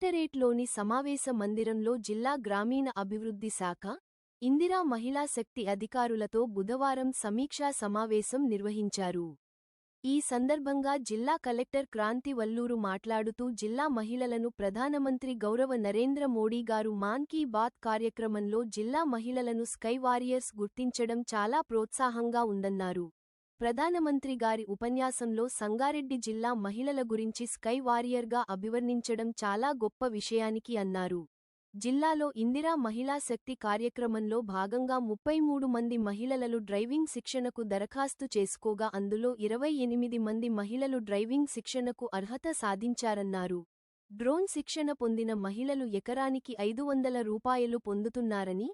కలెక్టరేట్లోని సమావేశ మందిరంలో జిల్లా గ్రామీణ అభివృద్ధి శాఖ, ఇందిరా మహిళా శక్తి అధికారులతో బుధవారం సమీక్షా సమావేశం నిర్వహించారు. ఈ సందర్భంగా జిల్లా కలెక్టర్ క్రాంతి వల్లూరు మాట్లాడుతూ జిల్లా మహిళలను ప్రధానమంత్రి గౌరవ నరేంద్ర మోడీ గారు మాన్ కీ బాత్ కార్యక్రమంలో జిల్లా మహిళలను స్కై వారియర్స్ గుర్తించడం చాలా ప్రోత్సాహంగా ఉందన్నారు. ప్రధానమంత్రి గారి ఉపన్యాసంలో సంగారెడ్డి జిల్లా మహిళల గురించి స్కై వారియర్గా అభివర్ణించడం చాలా గొప్ప విషయానికి అన్నారు. జిల్లాలో ఇందిరా మహిళా శక్తి కార్యక్రమంలో భాగంగా 33 మంది మహిళలు డ్రైవింగ్ శిక్షణకు దరఖాస్తు చేసుకోగా అందులో 28 మంది మహిళలు డ్రైవింగ్ శిక్షణకు అర్హత సాధించారన్నారు. డ్రోన్ శిక్షణ పొందిన మహిళలు ఎకరానికి 500 రూపాయలు పొందుతున్నారని,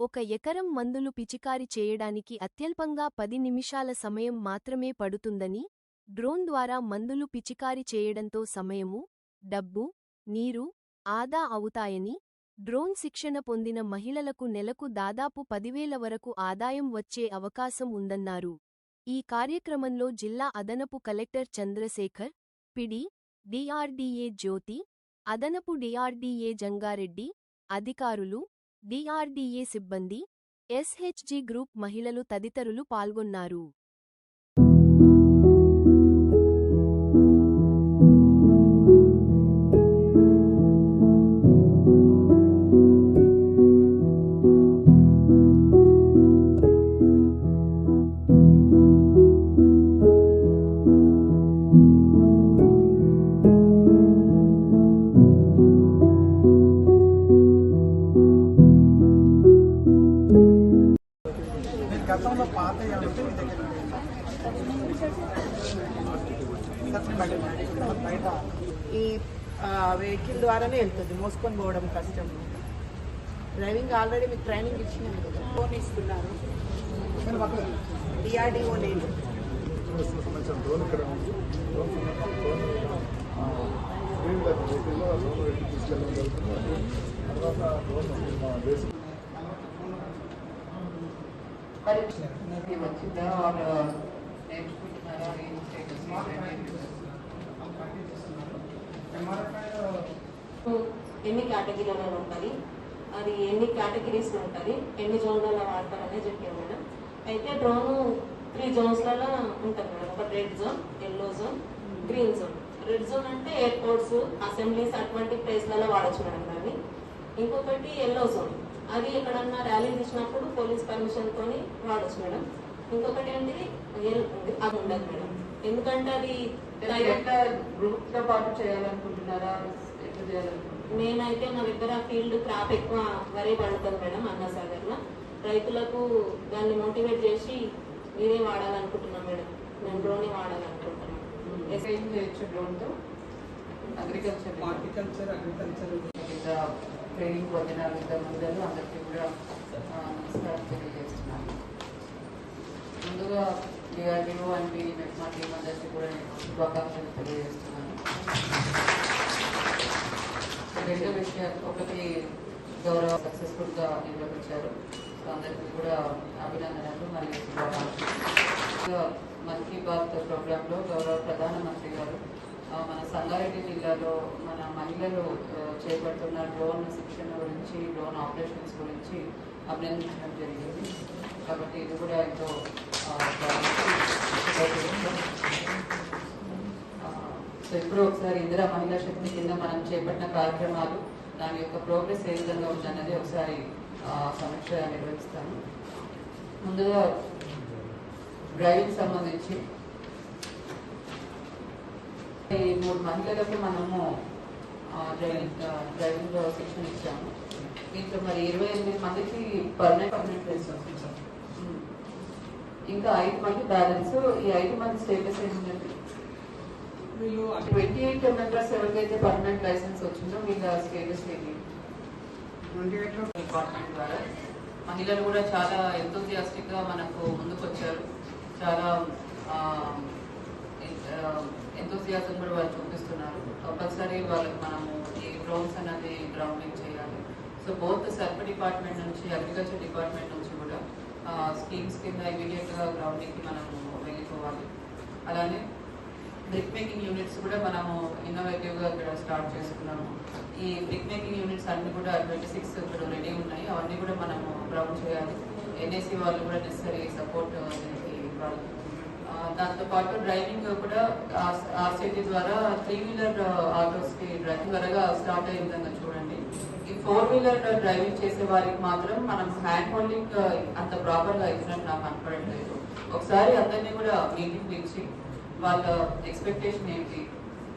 1 ఎకరం మందులు పిచికారి చేయడానికి అత్యల్పంగా 10 నిమిషాల సమయం మాత్రమే పడుతుందని, డ్రోన్ ద్వారా మందులు పిచికారి చేయడంతో సమయము, డబ్బు, నీరు ఆదా అవుతాయని, డ్రోన్ శిక్షణ పొందిన మహిళలకు నెలకు దాదాపు 10,000 వరకు ఆదాయం వచ్చే అవకాశం ఉందన్నారు. ఈ కార్యక్రమంలో జిల్లా అదనపు కలెక్టర్ చంద్రశేఖర్, పిడి, డిఆర్డీఏ జ్యోతి, అదనపు డిఆర్డీఏ జంగారెడ్డి, అధికారులు, డిఆర్డీఏ సిబ్బంది, ఎస్హెచ్జి గ్రూప్ మహిళలు తదితరులు పాల్గొన్నారు. గతంలో పాత ఈ వెహికల్ ద్వారానే వెళ్తుంది, మోసుకొని పోవడం కష్టం. డ్రైవింగ్ ఆల్రెడీ మీకు ట్రైనింగ్ ఇచ్చినాము కదా, ఫోన్ ఇస్తున్నారు. డిఆర్డీఓ లేదు. వచ్చిందా వాళ్ళు నేర్చుకుంటున్నారా? ఎన్ని కేటగిరీలో ఉంటుంది, అది ఎన్ని కేటగిరీస్ ఉంటుంది, ఎన్ని జోన్లలో వాడతారనే చెప్పారు మేడం. అయితే డ్రోన్ 3 జోన్స్లలో ఉంటుంది మేడం. ఒక red zone, yellow zone, green zone. Red zone అంటే ఎయిర్పోర్ట్స్, అసెంబ్లీస్ అటువంటి ప్లేస్లలో వాడచ్చు మేడం దాన్ని. ఇంకొకటి ఎల్లో జోన్, అది ఎక్కడన్నా ర్యాలీ తీసినప్పుడు పోలీస్ పర్మిషన్ తోని వాడచ్చు మేడం. ఇంకొకటి ఏంటి అది ఉండదు మేడం, ఎందుకంటే అది గ్రూప్ తో పాటు చేయాలనుకుంటున్నారా? ఎట్లా చేయాలనుకుంటున్నారు? నేనైతే మా దగ్గర ఫీల్డ్ క్రాప్ ఎక్కువ వరి పండుతుంది మేడం. అన్నసాగర్ లో రైతులకు దాన్ని మోటివేట్ చేసి మీరే వాడాలనుకుంటున్నాం మేడం. నేను డ్రోన్ వాడాలనుకుంటున్నాను. ఏం చేయొచ్చు డ్రోన్ తో? అగ్రికల్చర్ ట్రైనింగ్ పొందిన విద్యార్థులు అందరికీ కూడా నమస్కారం తెలియజేస్తున్నాను. ముందుగా డిఆర్డీఓ అండ్ మా టీం అందరికీ కూడా శుభాకాంక్షలు తెలియజేస్తున్నాను. 2 విషయాలు, ఒకటి గౌరవ సక్సెస్ఫుల్గా నిర్వహించారు, అందరికీ కూడా అభినందనలు మరియు శుభాకాంక్షలు. మన్ కీ బాత్ ప్రోగ్రాంలో గౌరవ ప్రధానమంత్రి గారు మన సంగారెడ్డి జిల్లాలో మన మహిళలు చేపడుతున్న డ్రోన్ శిక్షణ గురించి, డ్రోన్ ఆపరేషన్స్ గురించి అభినందించడం జరిగింది. కాబట్టి ఇది కూడా ఎంతో సో ఇప్పుడు ఒకసారి ఇందిరా మహిళా శక్తి కింద మనం చేపట్టిన కార్యక్రమాలు, దాని యొక్క ప్రోగ్రెస్ ఏ విధంగా ఉందన్నది ఒకసారి సమీక్ష నిర్వహిస్తాను. ముందుగా డ్రైవింగ్ సంబంధించి ఈ 3 మహిళలకు మనము డ్రైవింగ్ శిక్షణ ఇచ్చాము. దీంట్లో మరి 28 మందికి పర్మనెంట్ ప్లేస్ వస్తుంది. ఇంకా 5 మంది బ్యాలెన్స్. ఈ 5 మంది స్టేటస్ ఏంటంటే 28 మెంబర్స్ ఎవరికైతే పర్మనెంట్ లైసెన్స్ వచ్చిందో వీళ్ళ స్టేటస్ ఏంటి? డిపార్ట్మెంట్ ద్వారా మహిళలు కూడా చాలా ఎంతూజియాస్టిక్ గా మనకు ముందుకు వచ్చారు. చాలా ఎంతూజియాజం కూడా వాళ్ళు చూపిస్తున్నారు. కంపల్సరీ వాళ్ళకి మనము ఈ డ్రోన్స్ అనేది గ్రౌండింగ్ చేయాలి. సో బోత్ సర్ఫ్ డిపార్ట్మెంట్ నుంచి, అగ్రికల్చర్ డిపార్ట్మెంట్ నుంచి కూడా స్కీమ్స్ కింద ఇమీడియట్గా గ్రౌండింగ్కి మనము వెళ్ళిపోవాలి. అలానే బ్రిక్ మేకింగ్ యూనిట్స్ కూడా మనము ఇన్నోవేటివ్గా ఇక్కడ స్టార్ట్ చేసుకున్నాము. ఈ బ్రిక్ మేకింగ్ యూనిట్స్ అన్ని కూడా 26 ఇప్పుడు రెడీ ఉన్నాయి. అవన్నీ కూడా మనము గ్రౌండ్ చేయాలి. ఎన్ఏసీ వాళ్ళు కూడా నెసరీ సపోర్ట్ దీనికి ఇవ్వాలి. దాంతోపాటు డ్రైవింగ్ కూడా ఆర్సీటీ ద్వారా 3-వీలర్ ఆటోస్కి డ్రైవింగ్ త్వరగా స్టార్ట్ అయ్యే విధంగా చూడండి. ఈ 4-వీలర్ డ్రైవింగ్ చేసే వారికి మాత్రం మనం హ్యాండ్ హోల్డింగ్ అంత ప్రాపర్గా ఇచ్చినట్టు నాకు కనపడట్లేదు. ఒకసారి అందరినీ కూడా మీటింగ్ పిలిచి వాళ్ళ ఎక్స్పెక్టేషన్ ఏంటి,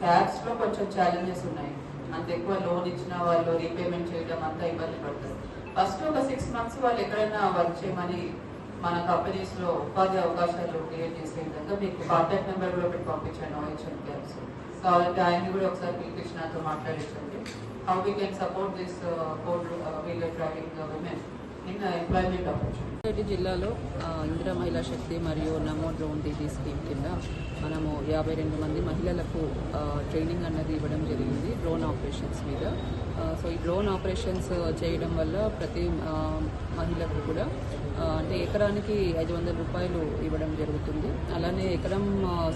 క్యాబ్స్లో కొంచెం ఛాలెంజెస్ ఉన్నాయి. అంత ఎక్కువ లోన్ ఇచ్చిన వాళ్ళు రీపేమెంట్ చేయడం అంతా ఇబ్బంది పడుతుంది. ఫస్ట్ ఒక 6 months వాళ్ళు ఎక్కడైనా వర్క్ చేయమని మన కంపెనీస్లో ఉపాధి అవకాశాలు క్రియేట్ చేసే విధంగా మీకు కాంటాక్ట్ నెంబర్ కూడా ఒకటి పంపించాను OHM క్యాబ్స్. కావాలంటే ఆయన్ని కూడా ఒకసారి పిలిపించి నాతో మాట్లాడించండి. How we can support this 4-వీలర్ driving women in employment opportunity. Rangareddy జిల్లాలో ఇందిరా మహిళా శక్తి మరియు నమో డ్రోన్ దీదీ స్కీమ్ కింద మనము 52 మంది మహిళలకు ట్రైనింగ్ అన్నది ఇవ్వడం జరిగింది డ్రోన్ ఆపరేషన్స్ మీద. సో ఈ డ్రోన్ ఆపరేషన్స్ చేయడం వల్ల ప్రతి మహిళకు కూడా అంటే ఎకరానికి 500 రూపాయలు ఇవ్వడం జరుగుతుంది. అలానే ఎకరం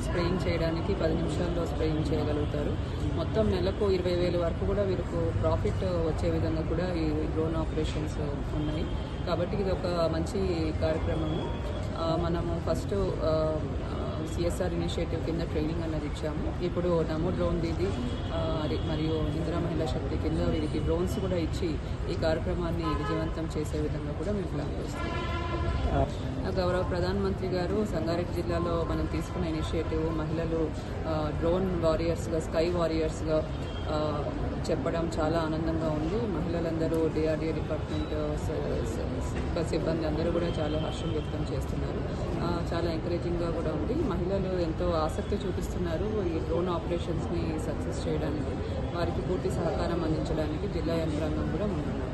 స్ప్రేయింగ్ చేయడానికి 10 నిమిషాల్లో స్ప్రేయింగ్ చేయగలుగుతారు. మొత్తం నెలకు 20,000 వరకు కూడా వీరికి ప్రాఫిట్ వచ్చే విధంగా కూడా ఈ డ్రోన్ ఆపరేషన్స్ ఉన్నాయి. కాబట్టి ఇది ఒక మంచి కార్యక్రమము. మనము ఫస్ట్ CSR ఇనిషియేటివ్ కింద ట్రైనింగ్ అన్నది ఇచ్చాము. ఇప్పుడు నమో డ్రోన్ దీదీ మరియు ఇందిరా మహిళా శక్తి కింద వీరికి డ్రోన్స్ కూడా ఇచ్చి ఈ కార్యక్రమాన్ని విజయవంతం చేసే విధంగా కూడా మేము ప్లాన్ చేస్తున్నాం. గౌరవ ప్రధానమంత్రి గారు సంగారెడ్డి జిల్లాలో మనం తీసుకున్న ఇనిషియేటివ్ మహిళలు డ్రోన్ వారియర్స్గా, స్కై వారియర్స్గా చెప్పడం చాలా ఆనందంగా ఉంది. మహిళలందరూ DRDO డిపార్ట్మెంట్ సిబ్బంది అందరూ కూడా చాలా హర్షం వ్యక్తం చేస్తున్నారు. చాలా ఎంకరేజింగ్గా కూడా ఉంది. మహిళలు ఎంతో ఆసక్తి చూపిస్తున్నారు ఈ డ్రోన్ ఆపరేషన్స్ని సక్సెస్ చేయడానికి. వారికి పూర్తి సహకారం అందించడానికి జిల్లా యంత్రాంగం కూడా ముందున్నారు.